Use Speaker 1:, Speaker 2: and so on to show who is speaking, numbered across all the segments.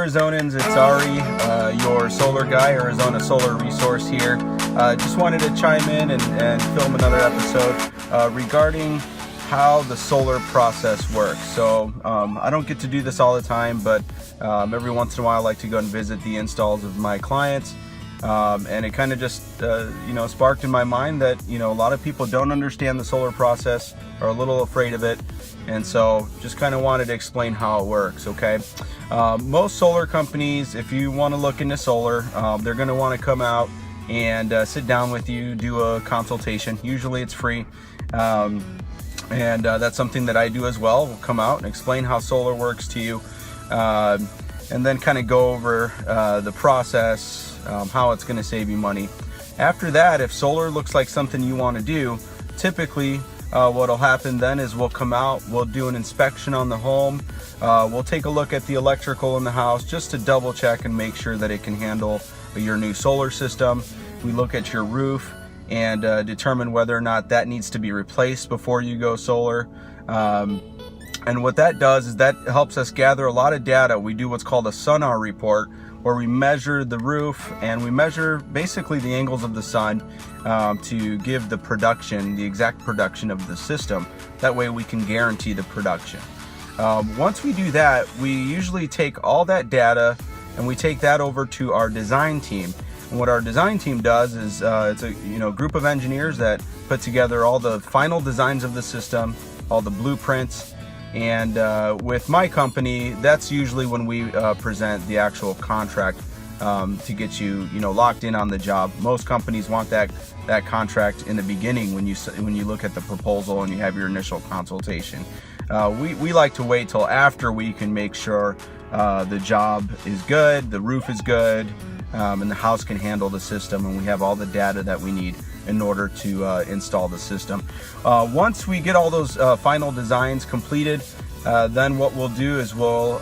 Speaker 1: Arizonans, it's Ari, your solar guy, Arizona Solar Resource here. Just wanted to chime in and film another episode regarding how the solar process works. So I don't get to do this all the time, but every once in a while I like to go and visit the installs of my clients. And it kind of just, sparked in my mind that, a lot of people don't understand the solar process, are a little afraid of it. And so just kind of wanted to explain how it works, okay? Most solar companies, if you want to look into solar, they're going to want to come out and sit down with you, do a consultation. Usually it's free. And that's something that I do as well. We'll come out and explain how solar works to you. And then kind of go over the process, how it's going to save you money. After that, if solar looks like something you want to do, typically what'll happen then is we'll come out, we'll do an inspection on the home, we'll take a look at the electrical in the house just to double check and make sure that it can handle your new solar system. We look at your roof and determine whether or not that needs to be replaced before you go solar. And what that does is that helps us gather a lot of data. We do what's called a sonar report, where we measure the roof and we measure basically the angles of the sun to give the production, the exact production of the system. That way we can guarantee the production. Once we do that, we usually take all that data and we take that over to our design team. And what our design team does is it's a group of engineers that put together all the final designs of the system, all the blueprints. And with my company, that's usually when we present the actual contract to get you, locked in on the job. Most companies want that contract in the beginning when you look at the proposal and you have your initial consultation. We like to wait till after we can make sure the job is good, the roof is good, and the house can handle the system, and we have all the data that we need in order to install the system. Once we get all those final designs completed, then what we'll do is we'll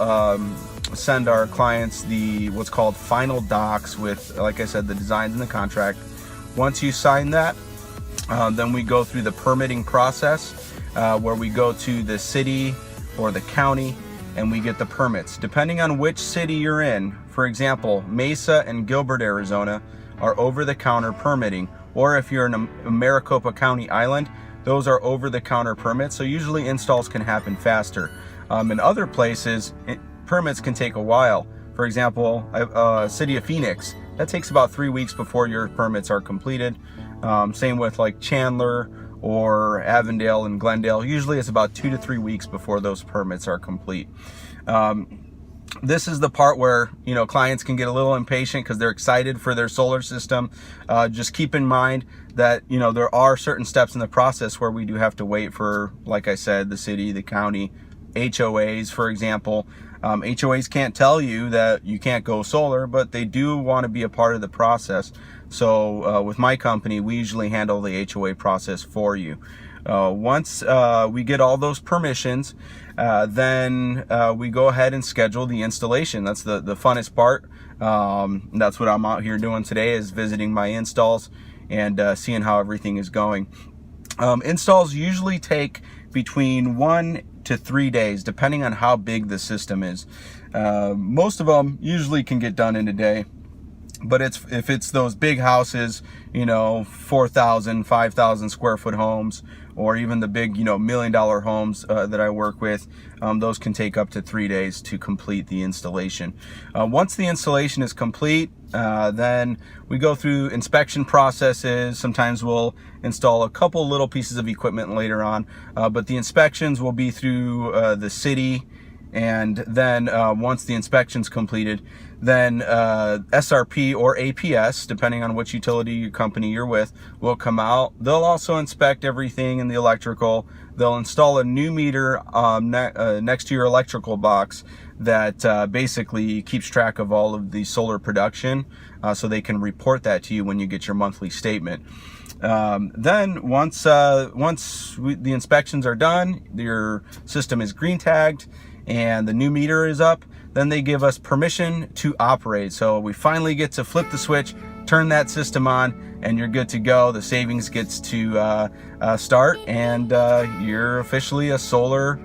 Speaker 1: send our clients what's called final docs with, like I said, the designs and the contract. Once you sign that, then we go through the permitting process where we go to the city or the county and we get the permits. Depending on which city you're in, for example, Mesa and Gilbert, Arizona are over-the-counter permitting. Or if you're in a Maricopa County island, those are over-the-counter permits, so usually installs can happen faster. In other places, permits can take a while. For example, City of Phoenix, that takes about 3 weeks before your permits are completed. Same with like Chandler or Avondale and Glendale. Usually it's about 2 to 3 weeks before those permits are complete. This is the part where clients can get a little impatient because they're excited for their solar system. Just keep in mind that there are certain steps in the process where we do have to wait for, like I said, the city, the county, HOAs, for example. HOAs can't tell you that you can't go solar, but they do want to be a part of the process. So with my company, we usually handle the HOA process for you. Once we get all those permissions, then we go ahead and schedule the installation. That's the funnest part. That's what I'm out here doing today, is visiting my installs and seeing how everything is going. Installs usually take between 1 to 3 days, depending on how big the system is. Most of them usually can get done in a day. But if it's those big houses, 4,000, 5,000 square foot homes, or even the big, $1 million homes that I work with, those can take up to 3 days to complete the installation. Once the installation is complete, then we go through inspection processes. Sometimes we'll install a couple little pieces of equipment later on, but the inspections will be through the city. And then once the inspection's completed, then SRP or APS, depending on which utility company you're with, will come out. They'll also inspect everything in the electrical. They'll install a new meter next to your electrical box that basically keeps track of all of the solar production, so they can report that to you when you get your monthly statement. Then once the inspections are done, your system is green tagged and the new meter is up, then they give us permission to operate. So we finally get to flip the switch, turn that system on, and you're good to go. The savings gets to start, and you're officially a solar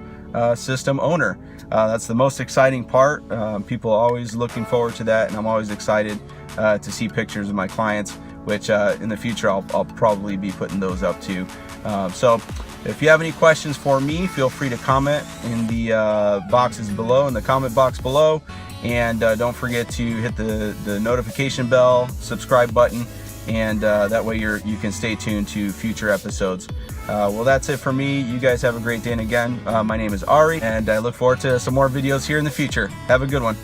Speaker 1: system owner. That's the most exciting part. People are always looking forward to that, and I'm always excited to see pictures of my clients, which in the future I'll probably be putting those up too. So if you have any questions for me, feel free to comment in the boxes below, in the comment box below, and don't forget to hit the notification bell, subscribe button, and that way you can stay tuned to future episodes. Well, that's it for me. You guys have a great day, and again, my name is Ari, and I look forward to some more videos here in the future. Have a good one.